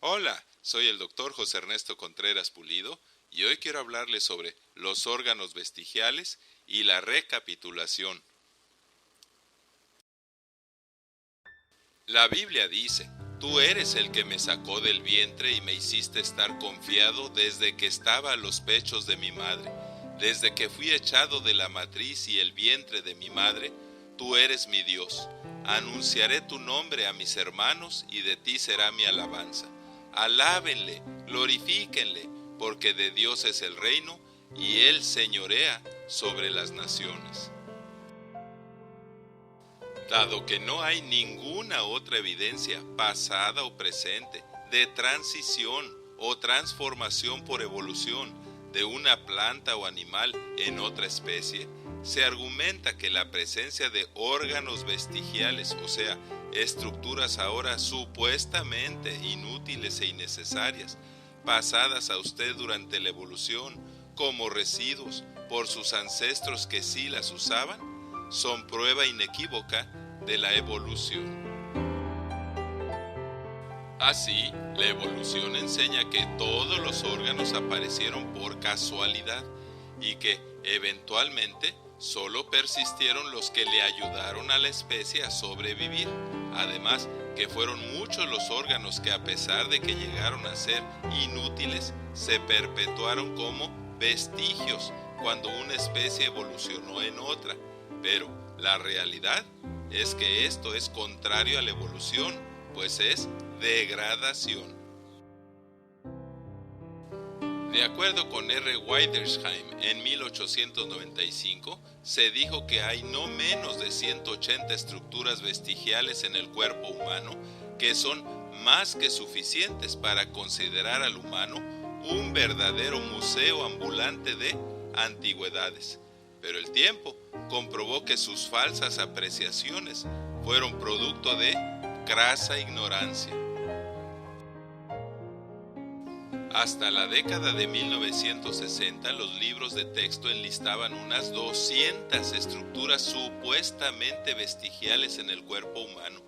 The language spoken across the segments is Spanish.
Hola, soy el doctor José Ernesto Contreras Pulido y hoy quiero hablarles sobre los órganos vestigiales y la recapitulación. La Biblia dice: Tú eres el que me sacó del vientre y me hiciste estar confiado desde que estaba a los pechos de mi madre. Desde que fui echado de la matriz y el vientre de mi madre, tú eres mi Dios. Anunciaré tu nombre a mis hermanos y de ti será mi alabanza. Alábenle, glorifíquenle, porque de Dios es el reino y Él señorea sobre las naciones. Dado que no hay ninguna otra evidencia, pasada o presente, de transición o transformación por evolución de una planta o animal en otra especie, se argumenta que la presencia de órganos vestigiales, o sea, estructuras ahora supuestamente inútiles e innecesarias, pasadas a usted durante la evolución como residuos por sus ancestros que sí las usaban, son prueba inequívoca de la evolución. Así, la evolución enseña que todos los órganos aparecieron por casualidad y que, eventualmente, solo persistieron los que le ayudaron a la especie a sobrevivir. Además, que fueron muchos los órganos que, a pesar de que llegaron a ser inútiles, se perpetuaron como vestigios cuando una especie evolucionó en otra. Pero la realidad es que esto es contrario a la evolución, pues es degradación. De acuerdo con R. Withersheim, en 1895, se dijo que hay no menos de 180 estructuras vestigiales en el cuerpo humano que son más que suficientes para considerar al humano un verdadero museo ambulante de antigüedades. Pero el tiempo comprobó que sus falsas apreciaciones fueron producto de crasa ignorancia. Hasta la década de 1960, los libros de texto enlistaban unas 200 estructuras supuestamente vestigiales en el cuerpo humano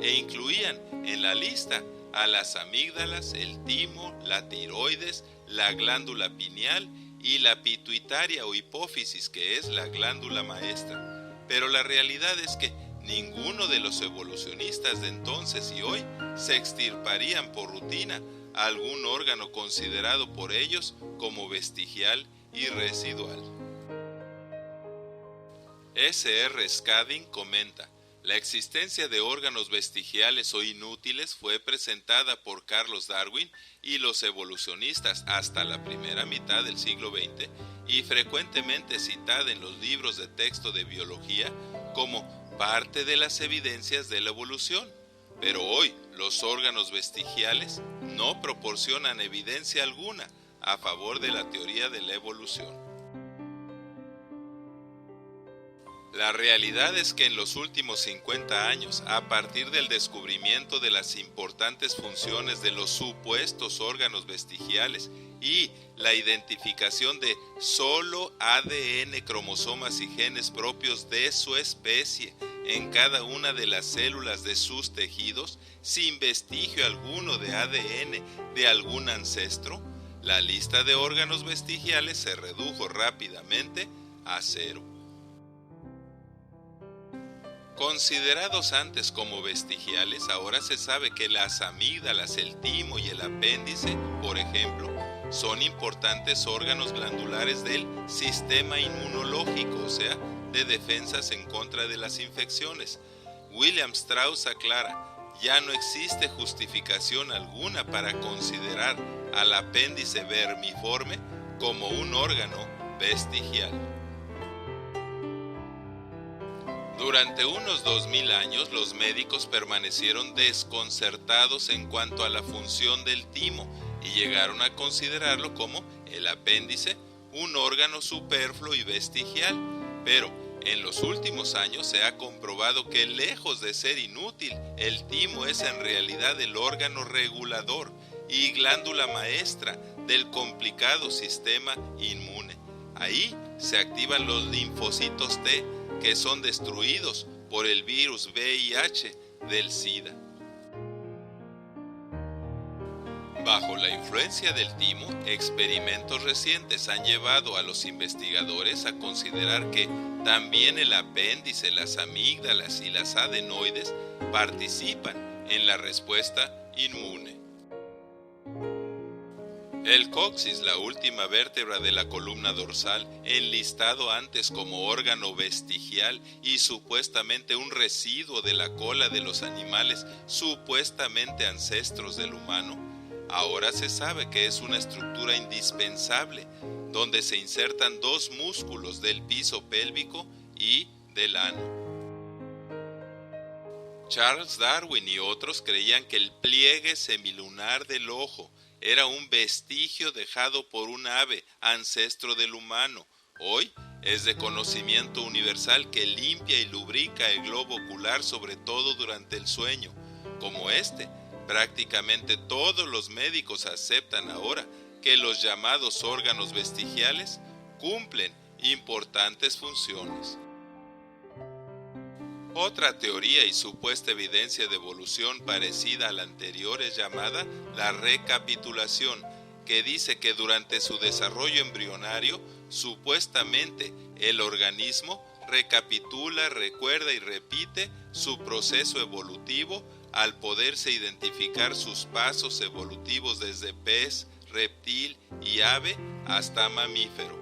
e incluían en la lista a las amígdalas, el timo, la tiroides, la glándula pineal y la pituitaria o hipófisis, que es la glándula maestra. Pero la realidad es que ninguno de los evolucionistas de entonces y hoy se extirparían por rutina algún órgano considerado por ellos como vestigial y residual. S.R. Scadden comenta: la existencia de órganos vestigiales o inútiles fue presentada por Carlos Darwin y los evolucionistas hasta la primera mitad del siglo XX y frecuentemente citada en los libros de texto de biología como parte de las evidencias de la evolución. Pero hoy los órganos vestigiales no proporcionan evidencia alguna a favor de la teoría de la evolución. La realidad es que en los últimos 50 años, a partir del descubrimiento de las importantes funciones de los supuestos órganos vestigiales y la identificación de solo ADN, cromosomas y genes propios de su especie en cada una de las células de sus tejidos, sin vestigio alguno de ADN de algún ancestro, la lista de órganos vestigiales se redujo rápidamente a cero. Considerados antes como vestigiales, ahora se sabe que las amígdalas, el timo y el apéndice, por ejemplo, son importantes órganos glandulares del sistema inmunológico, o sea, de defensas en contra de las infecciones. William Strauss aclara: ya no existe justificación alguna para considerar al apéndice vermiforme como un órgano vestigial. Durante unos 2000 años, los médicos permanecieron desconcertados en cuanto a la función del timo y llegaron a considerarlo como el apéndice, un órgano superfluo y vestigial. Pero en los últimos años se ha comprobado que, lejos de ser inútil, el timo es en realidad el órgano regulador y glándula maestra del complicado sistema inmune. Ahí se activan los linfocitos T, que son destruidos por el virus VIH del SIDA. Bajo la influencia del timo, experimentos recientes han llevado a los investigadores a considerar que también el apéndice, las amígdalas y las adenoides participan en la respuesta inmune. El coxis, la última vértebra de la columna dorsal, enlistado antes como órgano vestigial y supuestamente un residuo de la cola de los animales supuestamente ancestros del humano, ahora se sabe que es una estructura indispensable, donde se insertan dos músculos del piso pélvico y del ano. Charles Darwin y otros creían que el pliegue semilunar del ojo era un vestigio dejado por un ave, ancestro del humano. Hoy es de conocimiento universal que limpia y lubrica el globo ocular, sobre todo durante el sueño. Como prácticamente todos los médicos aceptan ahora que los llamados órganos vestigiales cumplen importantes funciones. Otra teoría y supuesta evidencia de evolución parecida a la anterior es llamada la recapitulación, que dice que durante su desarrollo embrionario, supuestamente el organismo recapitula, recuerda y repite su proceso evolutivo al poderse identificar sus pasos evolutivos desde pez, reptil y ave hasta mamífero.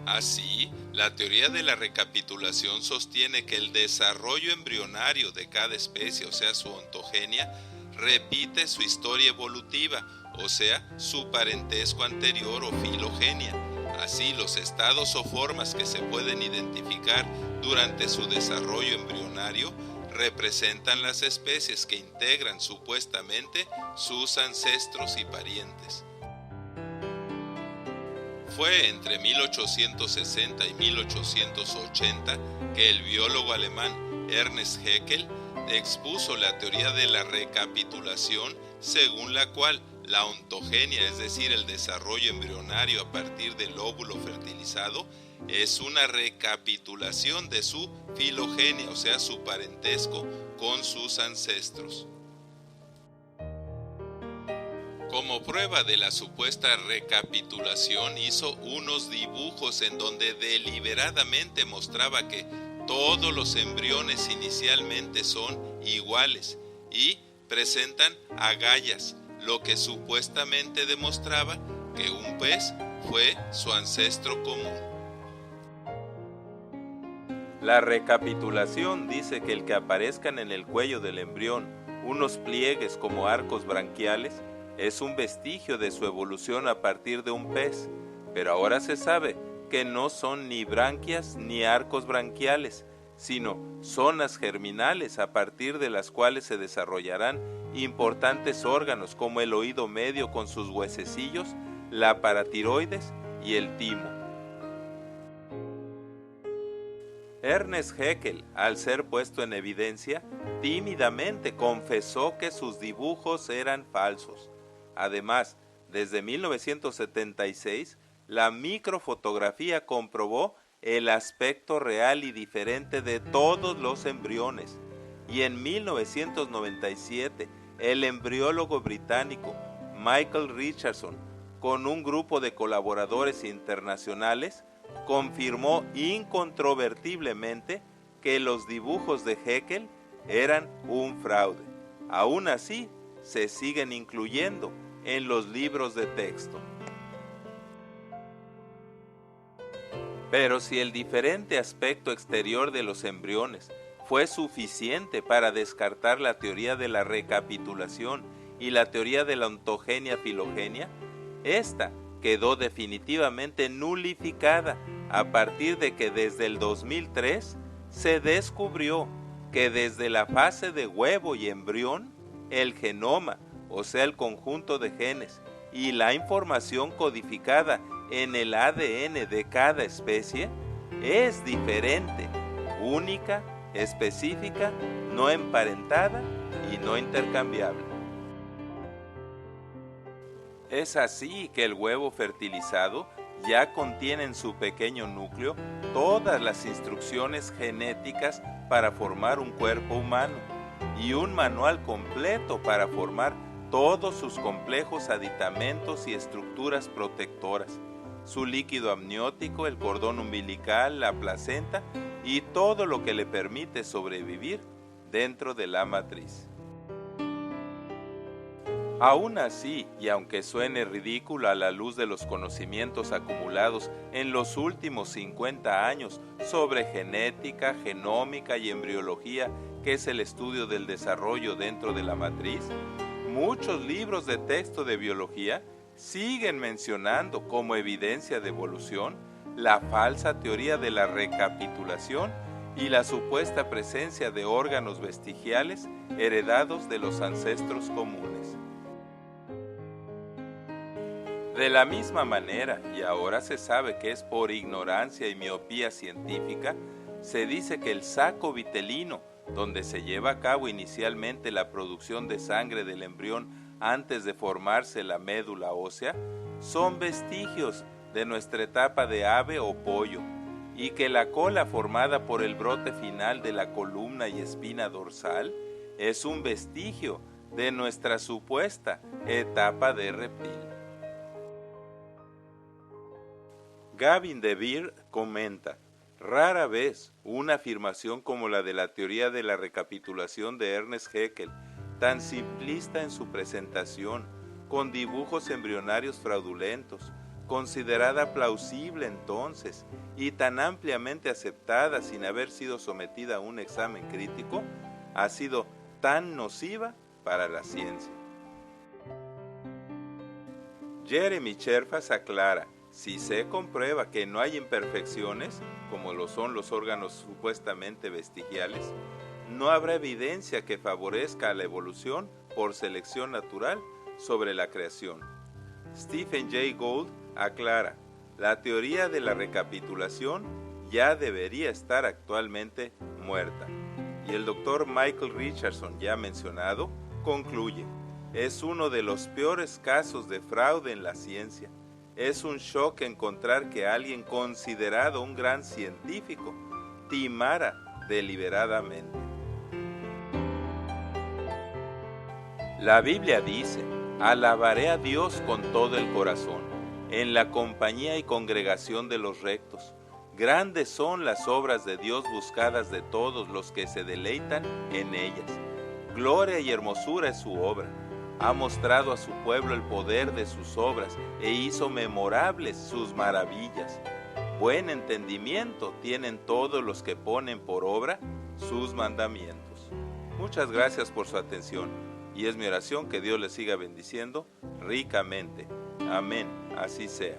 Así, la teoría de la recapitulación sostiene que el desarrollo embrionario de cada especie, o sea, su ontogenia, repite su historia evolutiva, o sea, su parentesco anterior o filogenia. Así, los estados o formas que se pueden identificar durante su desarrollo embrionario representan las especies que integran supuestamente sus ancestros y parientes. Fue entre 1860 y 1880 que el biólogo alemán Ernst Haeckel expuso la teoría de la recapitulación, según la cual la ontogenia, es decir, el desarrollo embrionario a partir del óvulo fertilizado, es una recapitulación de su filogenia, o sea, su parentesco con sus ancestros. Como prueba de la supuesta recapitulación, hizo unos dibujos en donde deliberadamente mostraba que todos los embriones inicialmente son iguales y presentan agallas, lo que supuestamente demostraba que un pez fue su ancestro común. La recapitulación dice que el que aparezcan en el cuello del embrión unos pliegues como arcos branquiales es un vestigio de su evolución a partir de un pez, pero ahora se sabe que no son ni branquias ni arcos branquiales, sino zonas germinales a partir de las cuales se desarrollarán importantes órganos como el oído medio con sus huesecillos, la paratiroides y el timo. Ernst Haeckel, al ser puesto en evidencia, tímidamente confesó que sus dibujos eran falsos. Además, desde 1976, la microfotografía comprobó el aspecto real y diferente de todos los embriones. Y en 1997, el embriólogo británico Michael Richardson, con un grupo de colaboradores internacionales, confirmó incontrovertiblemente que los dibujos de Haeckel eran un fraude. Aún así, se siguen incluyendo en los libros de texto. Pero si el diferente aspecto exterior de los embriones fue suficiente para descartar la teoría de la recapitulación y la teoría de la ontogenia-filogenia, esta quedó definitivamente nulificada a partir de que desde el 2003 se descubrió que desde la fase de huevo y embrión, el genoma, o sea el conjunto de genes, y la información codificada en el ADN de cada especie es diferente, única, específica, no emparentada y no intercambiable. Es así que el huevo fertilizado ya contiene en su pequeño núcleo todas las instrucciones genéticas para formar un cuerpo humano y un manual completo para formar todos sus complejos aditamentos y estructuras protectoras, su líquido amniótico, el cordón umbilical, la placenta y todo lo que le permite sobrevivir dentro de la matriz. Aún así, y aunque suene ridículo a la luz de los conocimientos acumulados en los últimos 50 años sobre genética, genómica y embriología, que es el estudio del desarrollo dentro de la matriz, muchos libros de texto de biología siguen mencionando como evidencia de evolución la falsa teoría de la recapitulación y la supuesta presencia de órganos vestigiales heredados de los ancestros comunes. De la misma manera, y ahora se sabe que es por ignorancia y miopía científica, se dice que el saco vitelino, donde se lleva a cabo inicialmente la producción de sangre del embrión antes de formarse la médula ósea, son vestigios de nuestra etapa de ave o pollo, y que la cola formada por el brote final de la columna y espina dorsal es un vestigio de nuestra supuesta etapa de reptil. Gavin de Beer comenta: rara vez una afirmación como la de la teoría de la recapitulación de Ernest Haeckel, tan simplista en su presentación, con dibujos embrionarios fraudulentos, considerada plausible entonces y tan ampliamente aceptada sin haber sido sometida a un examen crítico, ha sido tan nociva para la ciencia. Jeremy Cherfas aclara: si se comprueba que no hay imperfecciones, como lo son los órganos supuestamente vestigiales, no habrá evidencia que favorezca a la evolución por selección natural sobre la creación. Stephen Jay Gould aclara: la teoría de la recapitulación ya debería estar actualmente muerta. Y el doctor Michael Richardson, ya mencionado, concluye: es uno de los peores casos de fraude en la ciencia. Es un shock encontrar que alguien considerado un gran científico timara deliberadamente. La Biblia dice: alabaré a Dios con todo el corazón, en la compañía y congregación de los rectos. Grandes son las obras de Dios buscadas de todos los que se deleitan en ellas. Gloria y hermosura es su obra. Ha mostrado a su pueblo el poder de sus obras e hizo memorables sus maravillas. Buen entendimiento tienen todos los que ponen por obra sus mandamientos. Muchas gracias por su atención y es mi oración que Dios les siga bendiciendo ricamente. Amén, así sea.